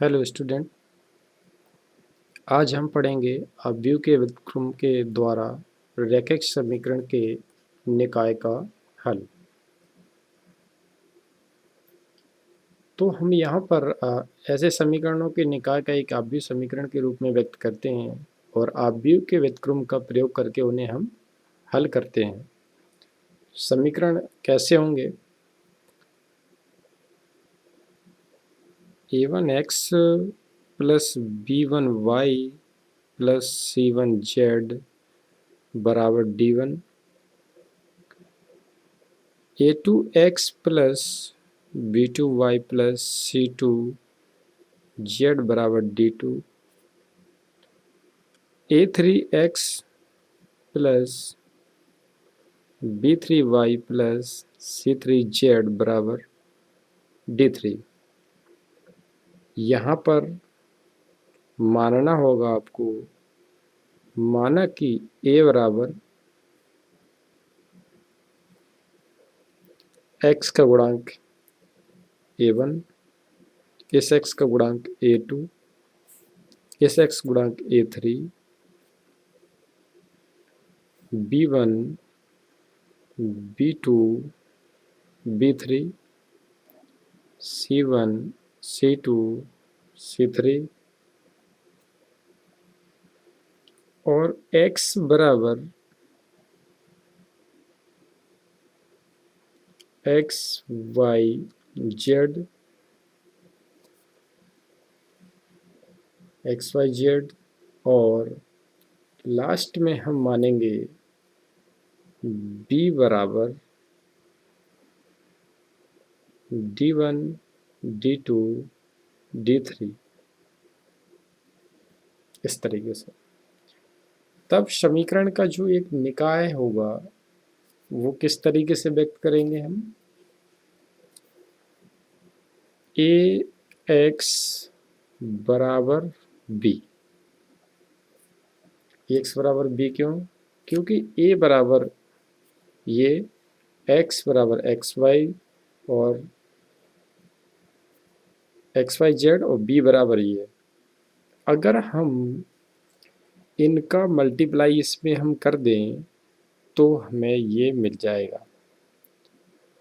Hello student. आज हम पढ़ेंगे अवयव के व्युत्क्रम के द्वारा रैखिक समीकरण के निकाय का हल। तो हम यहाँ पर ऐसे समीकरणों के निकाय का एक अवयव समीकरण के रूप में व्यक्त करते हैं और अवयव के व्युत्क्रम का प्रयोग करके उन्हें हम हल करते हैं। समीकरण कैसे होंगे? a1x plus b1y plus c1z बराबर d1, a2x plus b2y plus c2z बराबर d2, a3x plus b3y plus c3z बराबर d3। यहाँ पर मानना होगा आपको, माना कि a बराबर x का गुणांक a1, इस x का गुणांक a2, इस x गुणांक a3, b1, b2, b3, c1, c2, c3 और x बराबर x, y, z, X Y Z और लास्ट में हम मानेंगे b बराबर d1, d2, d3 इस तरीके से। तब समीकरण का जो एक निकाय होगा वो किस तरीके से व्यक्त करेंगे हम? ए एक्स बराबर बी। एक्स बराबर बी क्यों? क्योंकि ए बराबर ये, एक्स बराबर एक्स वाई और एक्स वाई जेड और बी बराबर ये। अगर हम इनका मल्टीप्लाई इसमें हम कर दें तो हमें ये मिल जाएगा।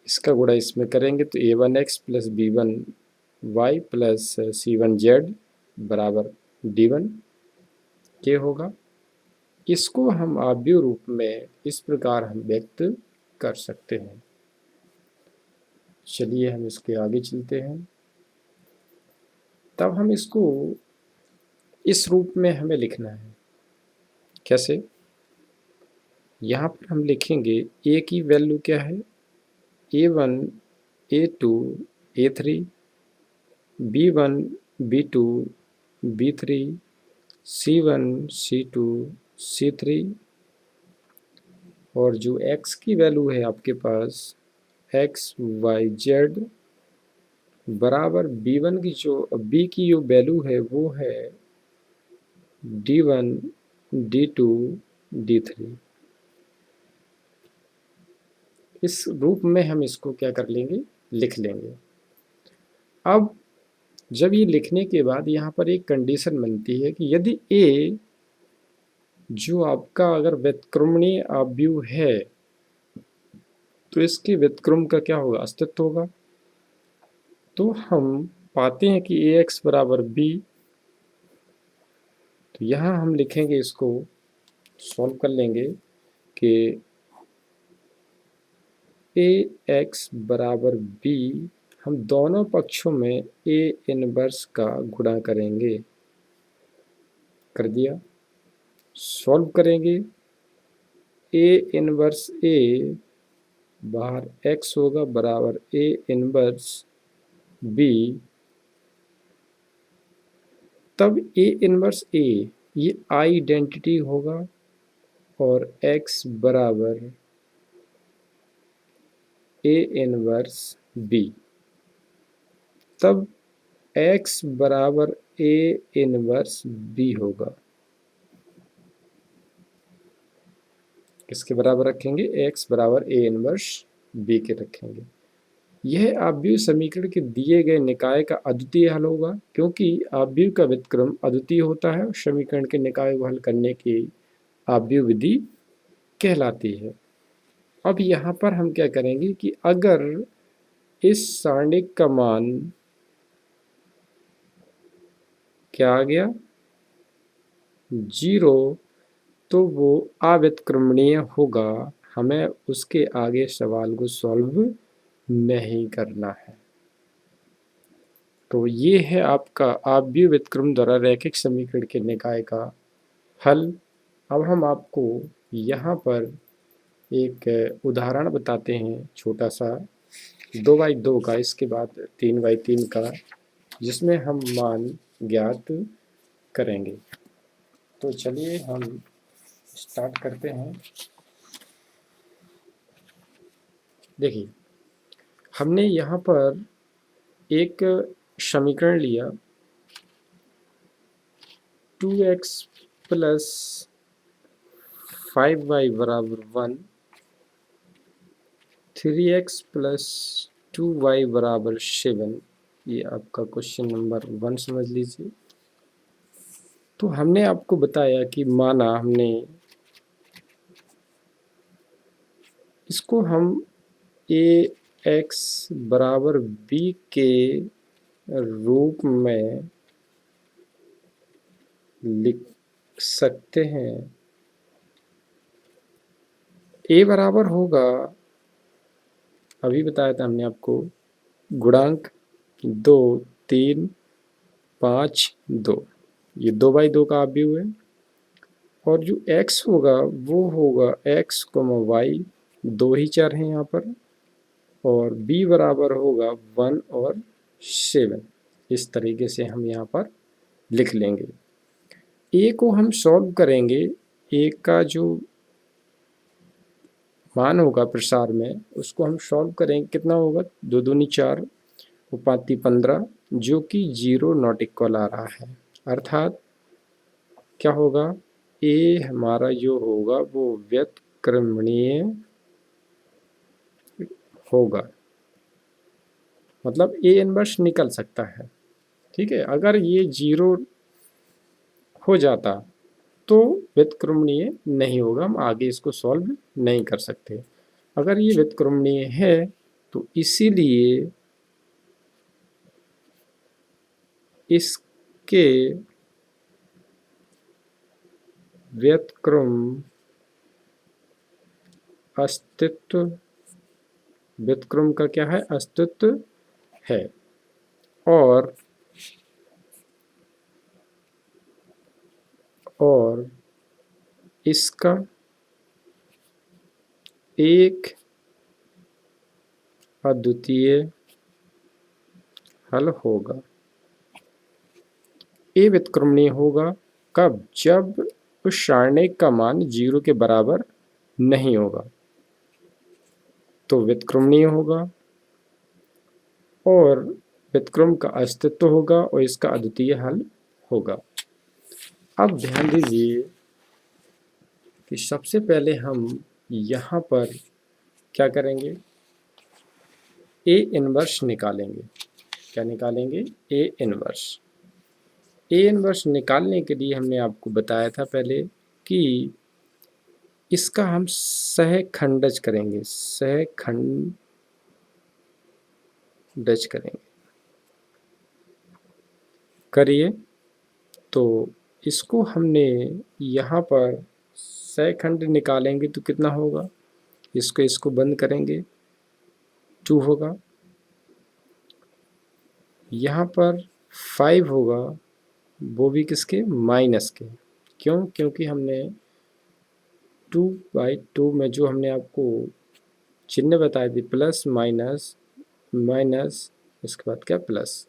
इसका गुणा इसमें करेंगे तो a1x plus b1y plus c1z बराबर d1 ये होगा। इसको हम अवयव रूप में इस प्रकार हम व्यक्त कर सकते हैं। चलिए हम इसके आगे चलते हैं। तब हम इसको इस रूप में हमें लिखना है। कैसे? यहाँ पर हम लिखेंगे a की वैल्यू क्या है? a1, a2, a3, b1, b2, b3, c1, c2, c3 और जो x की वैल्यू है आपके पास x, y, z बराबर b1 की जो b की जो वैल्यू है वो है d1, d2, d3। इस रूप में हम इसको क्या कर लेंगे? लिख लेंगे। अब जब ये लिखने के बाद यहाँ पर एक कंडीशन बनती है कि यदि a जो आपका अगर व्युत्क्रमणीय अवयव है तो इसके व्युत्क्रम का क्या होगा? अस्तित्व होगा। तो हम पाते हैं कि ax बराबर b। तो यहाँ हम लिखेंगे, इसको सॉल्व कर लेंगे कि ax बराबर b, हम दोनों पक्षों में a इनवर्स का गुणा करेंगे। कर दिया। सॉल्व करेंगे a इनवर्स a बाहर x होगा बराबर a इनवर्स b। तब a इनवर्स a ये आइडेंटिटी होगा और x बराबर a इनवर्स b। तब x बराबर a इनवर्स b होगा। किसके बराबर रखेंगे? x बराबर a इनवर्स b के रखेंगे। यह आव्यूह समीकरण के दिए गए निकाय का अद्वितीय हल होगा, क्योंकि आव्यूह का व्युत्क्रम अद्वितीय होता है और समीकरण के निकाय को हल करने की आव्यूह विधि कहलाती है। अब यहाँ पर हम क्या करेंगे कि अगर इस सारणिक का मान क्या आ गया 0, तो वो अव्युत्क्रमणीय होगा। हमें उसके आगे सवाल को सॉल्व नहीं करना है। तो ये है आपका आव्यूह व्युत्क्रम द्वारा रैखिक समीकरण के निकाय का हल। अब हम आपको यहाँ पर एक उदाहरण बताते हैं छोटा सा 2x2 का, इसके बाद 3x3 का, जिसमें हम मान ज्ञात करेंगे। तो चलिए हम स्टार्ट करते हैं। देखिए, हमने यहाँ पर एक समीकरण लिया 2x प्लस 5y बराबर 1, 3x प्लस 2y बराबर 7। ये आपका क्वेश्चन नंबर 1 समझ लीजिए। तो हमने आपको बताया कि माना हमने इसको हम ax बराबर b के रूप में लिख सकते हैं। a बराबर होगा, अभी बताया था हमने आपको, गुणांक 2, 3, 5, 2। ये 2x2 का आव्यूह है। और जो x होगा वो होगा x, y, 2 ही चर हैं यहाँ पर, और b बराबर होगा 1 और 7। इस तरीके से हम यहाँ पर लिख लेंगे। a को हम सॉल्व करेंगे। a का जो मान होगा प्रसार में, उसको हम सॉल्व करेंगे। कितना होगा, 2 दूनी 4, वो 5 15, जो कि 0 नॉट इक्वल आ रहा है। अर्थात क्या होगा, a हमारा जो होगा वो व्युत्क्रमणीय होगा, मतलब a इनवर्स निकल सकता है। ठीक है, अगर ये 0 हो जाता तो व्युत्क्रमणीय नहीं होगा, हम आगे इसको सॉल्व नहीं कर सकते। अगर ये व्युत्क्रमणीय है तो इसीलिए इसके व्युत्क्रम अस्तित्व, व्युत्क्रम का क्या है, अस्तित्व है। और इसका एक अद्वितीय हल होगा। ए व्युत्क्रमणीय होगा कब, जब उस सारणिक का मान 0 के बराबर नहीं होगा, तो व्युत्क्रमणीय होगा और व्युत्क्रम का अस्तित्व होगा और इसका अद्वितीय हल होगा। अब ध्यान दीजिए कि सबसे पहले हम यहाँ पर क्या करेंगे, ए इनवर्स निकालेंगे। क्या निकालेंगे, ए इनवर्स। ए इनवर्स निकालने के लिए हमने आपको बताया था पहले कि इसका हम सहखंडज करेंगे, सहखंडज करेंगे। करिए, तो इसको हमने यहाँ पर सहखंड निकालेंगे तो कितना होगा, इसको बंद करेंगे, 2 होगा। यहाँ पर 5 होगा, वो भी किसके, माइनस के। क्यों, क्योंकि हमने 2/2 में जो हमने आपको चिन्ह बताए थे, प्लस माइनस माइनस, इसके बाद क्या, प्लस।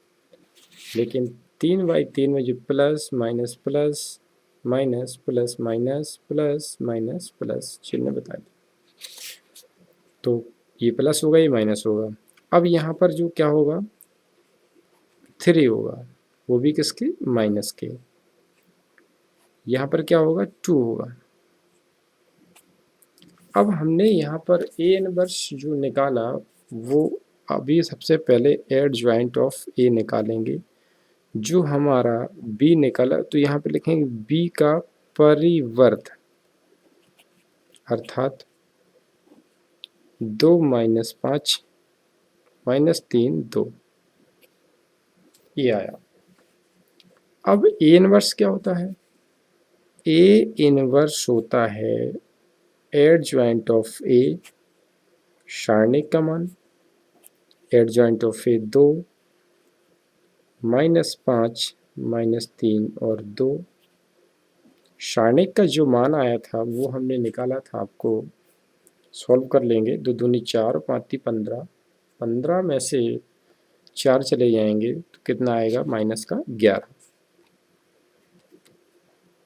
लेकिन 3/3 में जो plus minus plus minus plus minus plus minus plus चिन्ह बताए थे, तो ये प्लस होगा, ये माइनस होगा। अब यहाँ पर जो क्या होगा, 3 होगा, वो भी किसके, माइनस के। यहाँ पर क्या होगा, 2 होगा। अब हमने यहाँ पर ए इनवर्स जो निकाला वो अभी सबसे पहले एडजॉइंट ऑफ ए निकालेंगे। जो हमारा बी निकला तो यहाँ पे लिखेंगे बी का परिवर्त, अर्थात 2 माइनस 5 माइनस 3 2, ये आया। अब ए इनवर्स क्या होता है? ए इनवर्स होता है एडजॉइंट ऑफ ए सारणिक का मान, adjoint of A 2 minus 5 minus 3 और 2। सारणिक का जो मान आया था वो हमने निकाला था, आपको सॉल्व कर लेंगे। 2 दूनी 4, 5 ती 15, 15 में से 4 चले जाएंगे तो कितना आएगा? माइनस का 11,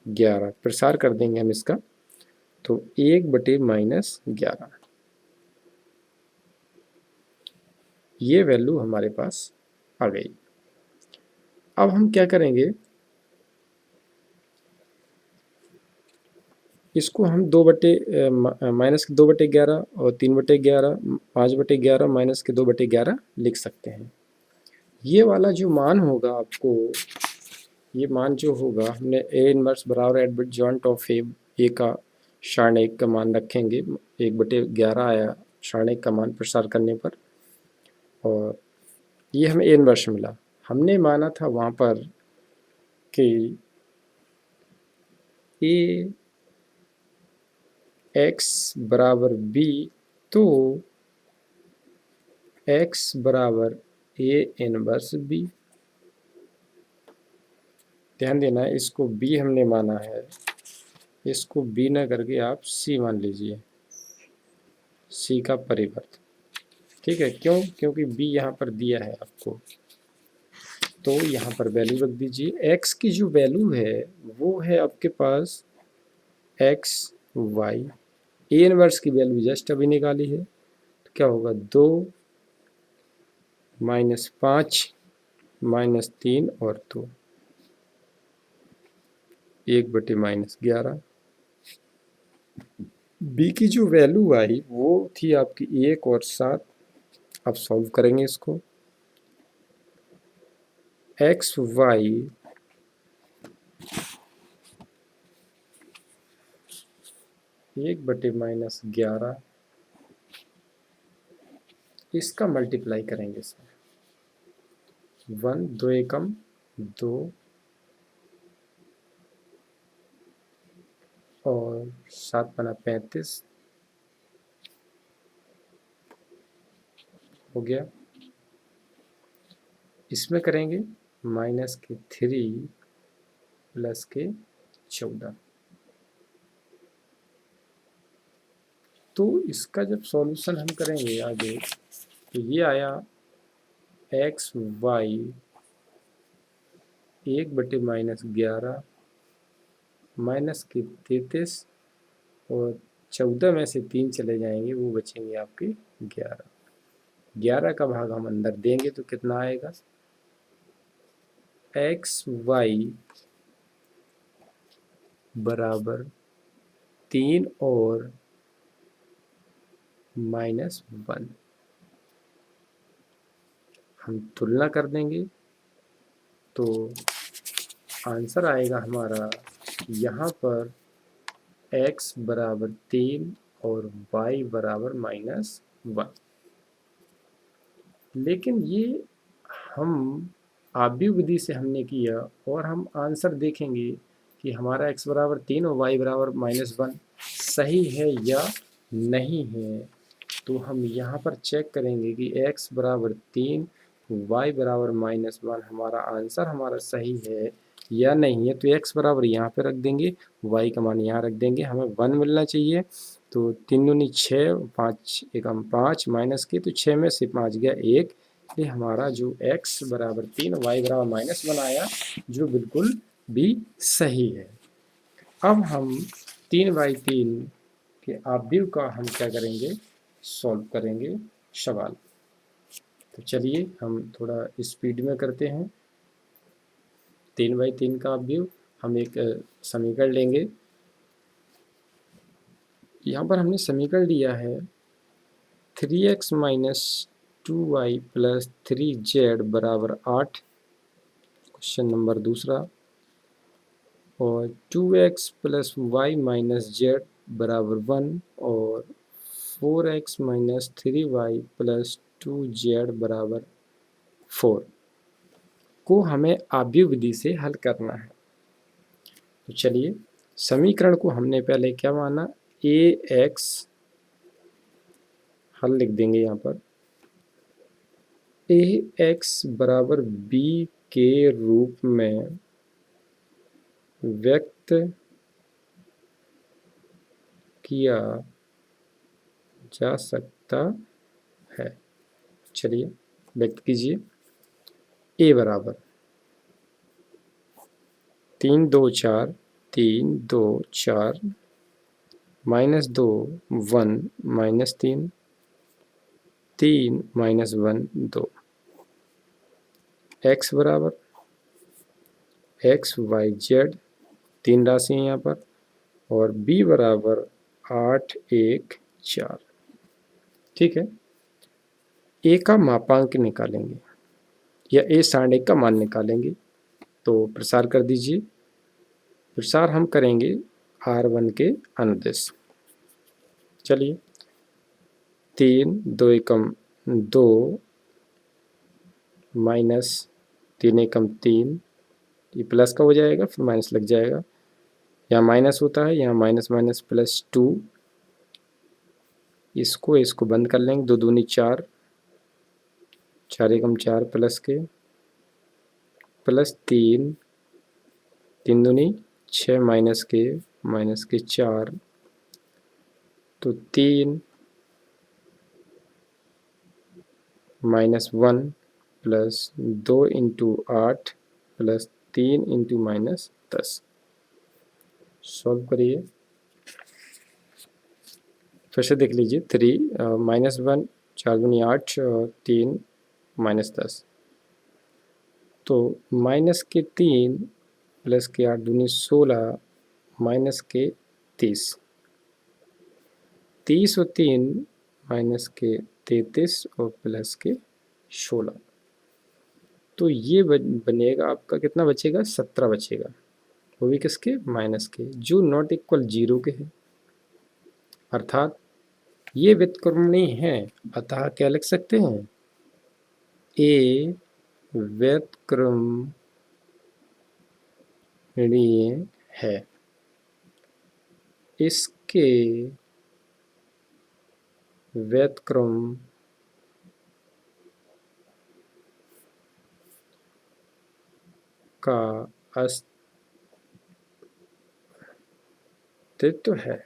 11 प्रसार कर देंगे हम इसका, तो 1/-11 ये वैल्यू हमारे पास आ गई। अब हम क्या करेंगे, इसको हम माइनस के 2/11 और 3/11 5/11 माइनस के 2/11 लिख सकते हैं। ये वाला जो मान होगा आपको, ये मान जो होगा, हमने ए इनवर्स बराबर एडजॉइंट ऑफ ए का सारणिक का मान रखेंगे, 1/11 आया सारणिक का मान प्रसार करने पर, और ये हमें ए इनवर्स मिला। हमने माना था वहाँ पर कि ए एक्स बराबर बी, तो एक्स बराबर ए इनवर्स बी। ध्यान देना, इसको बी हमने माना है, इसको बी ना करके आप सी मान लीजिए, सी का परिवर्त। ठीक है, क्यों? क्योंकि बी यहाँ पर दिया है आपको, तो यहाँ पर वैल्यू रख दीजिए। एक्स की जो वैल्यू है वो है आपके पास एक्स वाई, ए इनवर्स की वैल्यू जस्ट अभी निकाली है, तो क्या होगा? 2 माइनस 5 माइनस 3 और 2, 1/-11। बी की जो वैल्यू आई वो थी आपकी 1 और 7। अब सॉल्व करेंगे इसको। एक्स वाई 1/-11, इसका मल्टीप्लाई करेंगे इसमें, 1 2 एकम 2 और 7 बना 35 हो गया। इसमें करेंगे माइनस के 3 प्लस के 14। तो इसका जब सॉल्यूशन हम करेंगे आगे, तो ये आया एक्स वाई 1/-11 माइनस के 33 और 14 में से 3 चले जाएंगे, वो बचेंगे आपके 11। 11 का भाग हम अंदर देंगे तो कितना आएगा? एक्स वाई बराबर 3 और -1। हम तुलना कर देंगे तो आंसर आएगा हमारा यहाँ पर x बराबर 3 और y बराबर -1। लेकिन ये हम आव्यूह विधि से हमने किया, और हम आंसर देखेंगे कि हमारा x बराबर 3 और y बराबर -1 सही है या नहीं है। तो हम यहाँ पर चेक करेंगे कि x बराबर 3 y बराबर -1 हमारा आंसर हमारा सही है या नहीं है। तो x बराबर यहाँ पे रख देंगे, y का मान यहाँ रख देंगे, हमें 1 मिलना चाहिए। तो 3 दूनी 6, 5 एकम 5 माइनस के, तो 6 में से 5 गया 1, ये हमारा जो x बराबर 3 y बराबर -1 आया, जो बिल्कुल भी सही है। अब हम 3/3 के आव्यूह का हम क्या करेंगे? सॉल्व करेंगे सवाल। तो चलिए हम थोड़ा स्पीड में करते हैं। 3/3 का आव्यूह हम एक समीकरण लेंगे। यहाँ पर हमने समीकरण लिया है 3x - 2y प्लस 3z बराबर 8, क्वेश्चन नंबर दूसरा। और 2x plus Y minus Z बराबर 1 और 4x minus 3y plus 2z बराबर 4 को हमें आव्यूह विधि से हल करना है। तो चलिए, समीकरण को हमने पहले क्या माना, ax, हल लिख देंगे यहाँ पर, ax बराबर b के रूप में व्यक्त किया जा सकता है। चलिए व्यक्त कीजिए। a बराबर 3 2 4 3 2 4 माइनस 2 1 माइनस 3 3 माइनस 1 2। x बराबर x y z, तीन राशि हैं यहाँ पर, और b बराबर 8 1 4। ठीक है, a का मापांक निकालेंगे या a साढ़ का मान निकालेंगे। तो प्रसार कर दीजिए। प्रसार हम करेंगे R1 के अनुदिश। चलिए, 3 2 एकम 2 माइनस 3 एकम 3, ये प्लस का हो जाएगा, फिर माइनस लग जाएगा। यहाँ माइनस होता है, यहाँ माइनस माइनस प्लस 2, इसको बंद कर लेंगे। 2 दूनी 4, 4 एकम 4 प्लस के, प्लस 3 3 दूनी 6 माइनस के 4, तो 3 minus 1 plus 2 into 8 plus 3 into minus 10। Solve करिए, फिर से देख लीजिए। 3 माइनस 1, 4 दूनी 8, 3 माइनस 10, तो माइनस के 3 प्लस के 8 दूनी 16 माइनस के 30, 30 और 3 माइनस के 33 और प्लस के 16। तो ये बनेगा आपका, कितना बचेगा, 17 बचेगा, वो भी किसके, माइनस के, जो नॉट इक्वल 0 के है। अर्थात ये व्युत्क्रमणीय है, अतः क्या लिख सकते हैं, a व्युत्क्रमणीय है। इसके व्युत्क्रम का अस्तित्व है।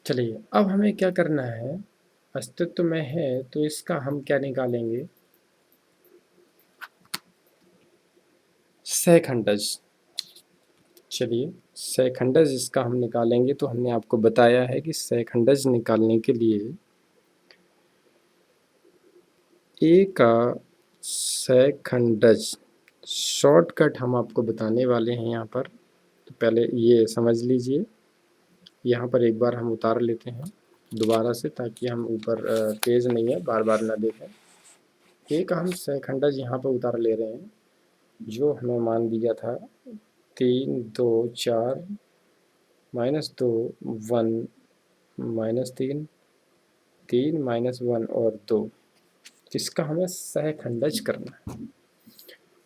चलिए, अब हमें क्या करना है, अस्तित्व में है तो इसका हम क्या निकालेंगे, सहखंडज। चलिए, सहखंडज इसका हम निकालेंगे। तो हमने आपको बताया है कि सहखंडज निकालने के लिए ए का सहखंडज शॉर्टकट हम आपको बताने वाले हैं यहाँ पर। तो पहले ये समझ लीजिए, यहाँ पर एक बार हम उतार लेते हैं दोबारा से, ताकि हम ऊपर पेज नहीं है बार बार ना देखें। ए का हम सहखंडज यहाँ पर उतार ले रहे हैं, जो हमें मान दिया था 3 2 4 माइनस 2 1 माइनस 3 3 माइनस 1 और 2, इसका हमें सहखंडज करना है।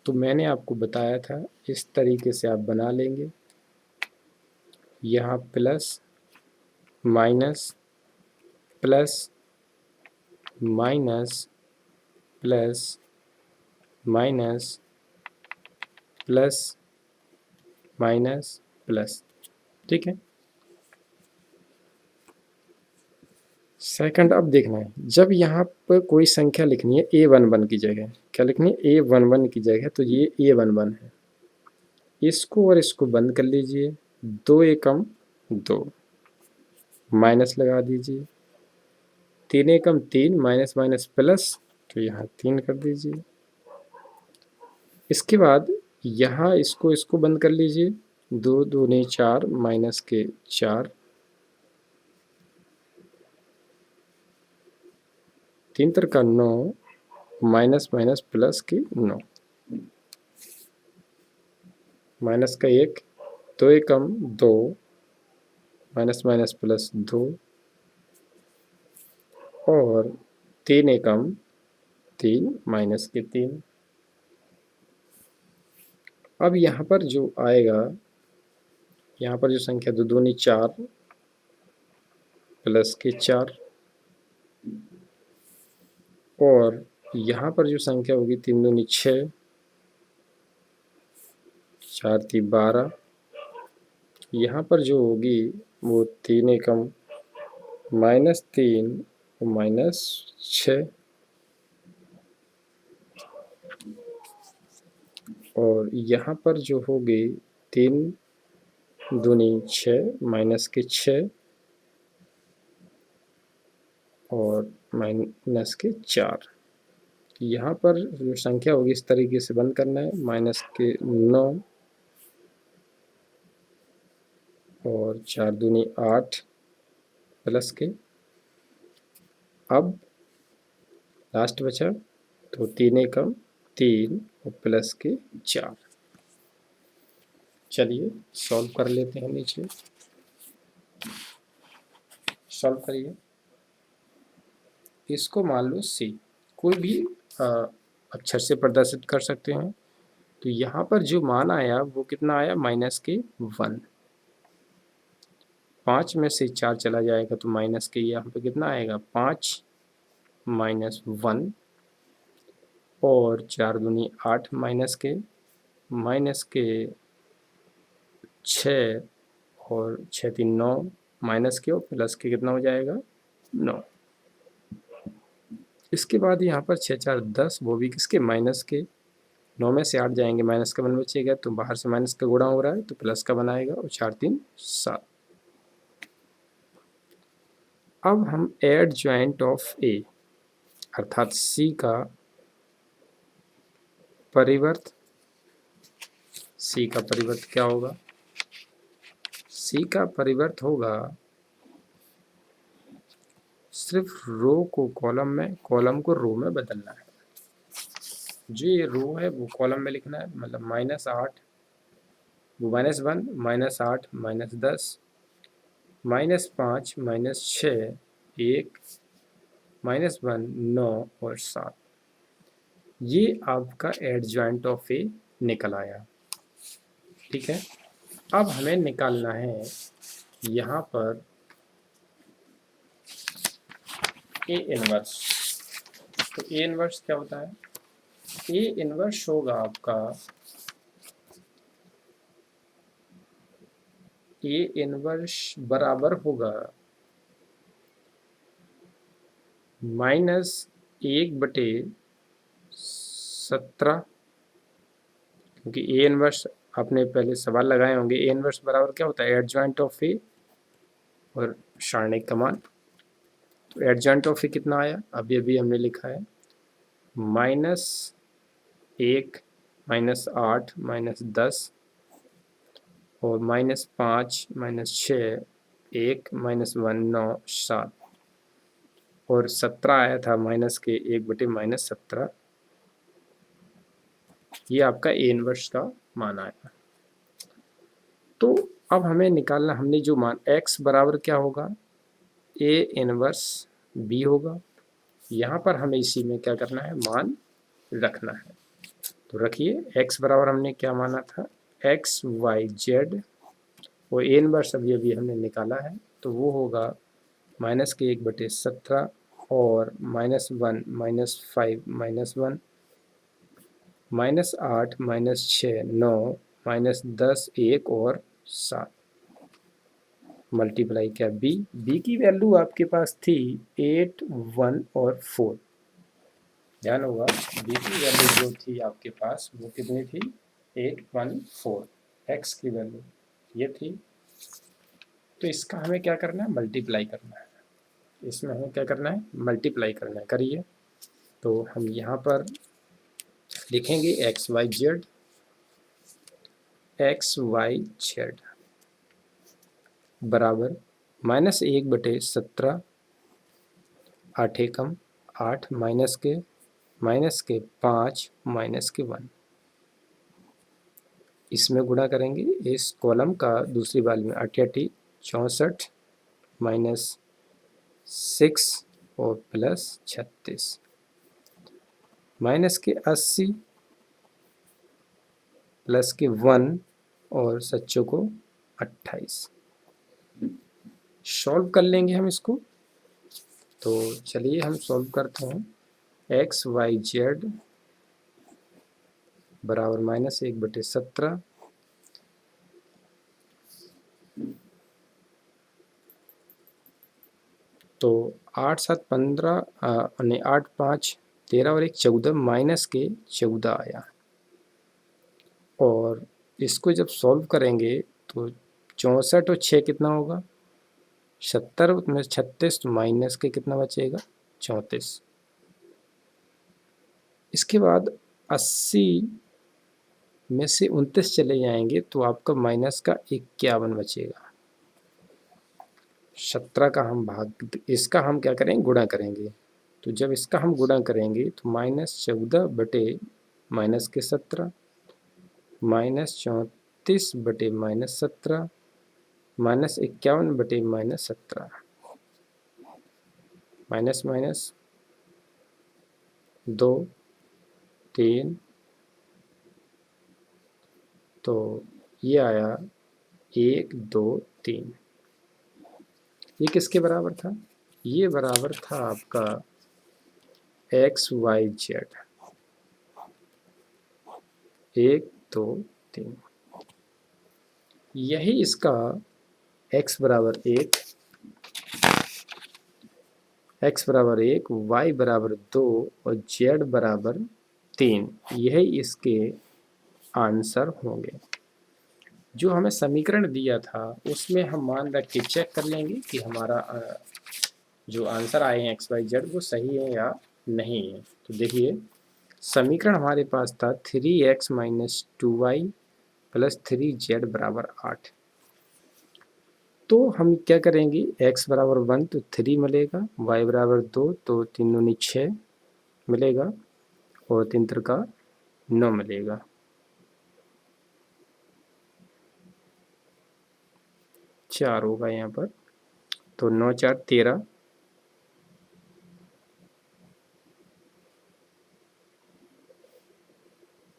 तो मैंने आपको बताया था इस तरीके से आप बना लेंगे, यहाँ plus minus plus minus plus minus plus minus plus. ठीक है, सेकंड अब देखना है, जब यहाँ पर कोई संख्या लिखनी है a11 की जगह, क्या लिखनी है, a11 की जगह, तो ये a11 है। इसको और इसको बंद कर लीजिए, 2 एकम 2 माइनस लगा दीजिए, 3 एकम 3 माइनस माइनस प्लस, तो यहाँ 3 कर दीजिए। इसके बाद यहाँ इसको बंद कर लीजिए, 2 दूनी 4 माइनस के 4, 3 त्रिका 9, माइनस माइनस प्लस की 9, माइनस का 1, 2 एकम 2, माइनस माइनस प्लस 2 और 3 एकम 3 माइनस के 3। अब यहाँ पर जो आएगा, यहाँ पर जो संख्या 2 दूनी 4 प्लस के 4 और यहाँ पर जो संख्या होगी 3 दूनी 6, 4 3 12, यहाँ पर जो होगी वो 3 एकम माइनस 3 माइनस 6 और यहाँ पर जो होगी 3 दूनी 6 माइनस के 6 और माइनस के 4। यहाँ पर जो संख्या होगी इस तरीके से बंद करना है, माइनस के 9 और 4 दूनी 8 प्लस के, अब लास्ट बचा तो 3 एकम 3 और प्लस के 4। चलिए सॉल्व कर लेते हैं, नीचे सॉल्व करिए। इसको मान लो सी, कोई भी अक्षर से प्रदर्शित कर सकते हैं। तो यहाँ पर जो मान आया वो कितना आया, माइनस के 1। 5 में से 4 चला जाएगा तो माइनस के यहाँ पे कितना आएगा, 5 माइनस 1 और 4 दूनी 8 माइनस के 6 और 6 3 9 माइनस के और प्लस के कितना हो जाएगा 9। इसके बाद यहाँ पर 6 4 10, वो भी किसके, माइनस के। 9 में से 8 जाएंगे, माइनस का 1 बचेगा तो बाहर से माइनस का गुणा हो रहा है तो प्लस का बनाएगा और 4 3 7। अब हम एड ज्वाइंट ऑफ ए अर्थात सी का परिवर्त, सी का परिवर्त क्या होगा, सी का परिवर्त होगा सिर्फ रो को कॉलम में, कॉलम को रो में बदलना है। जो ये रो है वो कॉलम में लिखना है, मतलब -8 वो -1 -8 -10 -5 -6 1 -1 9 और 7। ये आपका एडजॉइंट ऑफ ए निकल आया। ठीक है, अब हमें निकालना है यहाँ पर ए इनवर्स। तो ए इनवर्स क्या होता है, ए इनवर्स होगा आपका, ए इनवर्स बराबर होगा -1/17, क्योंकि ए इनवर्स आपने पहले सवाल लगाए होंगे। ए इनवर्स बराबर क्या होता है, एडजॉइंट ऑफ ए और सारणिक का मान। तो एडजॉइंट ऑफ ए कितना आया, अभी अभी हमने लिखा है -1 -8 -10 और -5 -6 1 -1 9 7 और 17 आया था माइनस के 1/-17। ये आपका ए इनवर्स का मान आया। तो अब हमें निकालना, हमने जो मान x बराबर क्या होगा, ए इनवर्स बी होगा। यहाँ पर हमें इसी में क्या करना है, मान रखना है। तो रखिए, x बराबर हमने क्या माना था, XYZ और ए इनवर्स अभी अभी हमने निकाला है तो वो होगा -1/17 और -1 -5 -1 -8 -6 9 -10 1 और 7 मल्टीप्लाई क्या, बी की वैल्यू आपके पास थी 8 1 और 4। ध्यान होगा, बी की वैल्यू जो थी आपके पास वो कितनी थी, 8 1 4। एक्स की वैल्यू ये थी। तो इसका हमें क्या करना है, मल्टीप्लाई करना है। इसमें हमें क्या करना है, मल्टीप्लाई करना है। करिए, तो हम यहाँ पर लिखेंगे XYZ बराबर -1/17 8 एकम 8 माइनस के 5 माइनस के 1, इसमें गुणा करेंगे इस कॉलम का दूसरी वाली में 88 64 माइनस 6 और प्लस 36 माइनस के 80 प्लस के 1 और सच्चों को 28। सॉल्व कर लेंगे हम इसको। तो चलिए हम सॉल्व करते हैं। एक्स वाई जेड बराबर -1/17, तो 8 7 15 यानी 8 5 13 और 1 14 माइनस के 14 आया। और इसको जब सॉल्व करेंगे तो 64 और 6 कितना होगा 70 में 36, तो माइनस के कितना बचेगा 34। इसके बाद 80 में से 29 चले जाएंगे तो आपका माइनस का 51 बचेगा। 17 का हम भाग, इसका हम क्या करेंगे गुणा करेंगे। तो जब इसका हम गुणा करेंगे तो -14 बटे माइनस के 17 -34 बटे -17 -51 बटे -17 माइनस माइनस 2 3, तो ये आया 1 2 3। ये किसके बराबर था? ये बराबर था आपका एक्स वाई जेड 1 2 3। यही इसका x बराबर 1, y बराबर 2 और z बराबर 3, यही इसके आंसर होंगे। जो हमें समीकरण दिया था उसमें हम मान रख के चेक कर लेंगे कि हमारा जो आंसर आए हैं x y z वो सही है या नहीं है। तो देखिए समीकरण हमारे पास था 3x - 2y + 3z बराबर 8। तो हम क्या करेंगे x बराबर 1 तो 3 मिलेगा, y बराबर 2 तो 3 दूनी 6 मिलेगा और 3 त्रिका 9 मिलेगा। 4 होगा यहाँ पर, तो 9 4 13,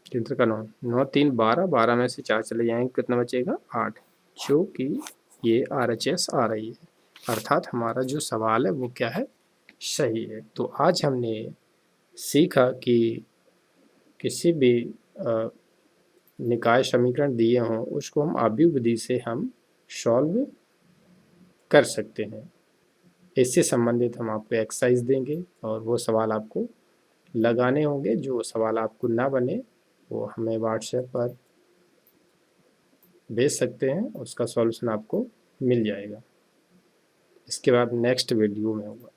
3 त्रिका 9, 9 3 12, 12 में से 4 चले जाएंगे कितना बचेगा 8, जो कि ये RHS आ रही है। अर्थात हमारा जो सवाल है वो क्या है सही है। तो आज हमने सीखा कि किसी भी निकाय समीकरण दिए हों उसको हम आव्यूह विधि से हम सॉल्व कर सकते हैं। इससे संबंधित हम आपको एक्सरसाइज देंगे और वो सवाल आपको लगाने होंगे। जो सवाल आपको ना बने वो हमें व्हाट्सएप पर भेज सकते हैं, उसका सॉल्यूशन आपको मिल जाएगा। इसके बाद नेक्स्ट वीडियो में होगा।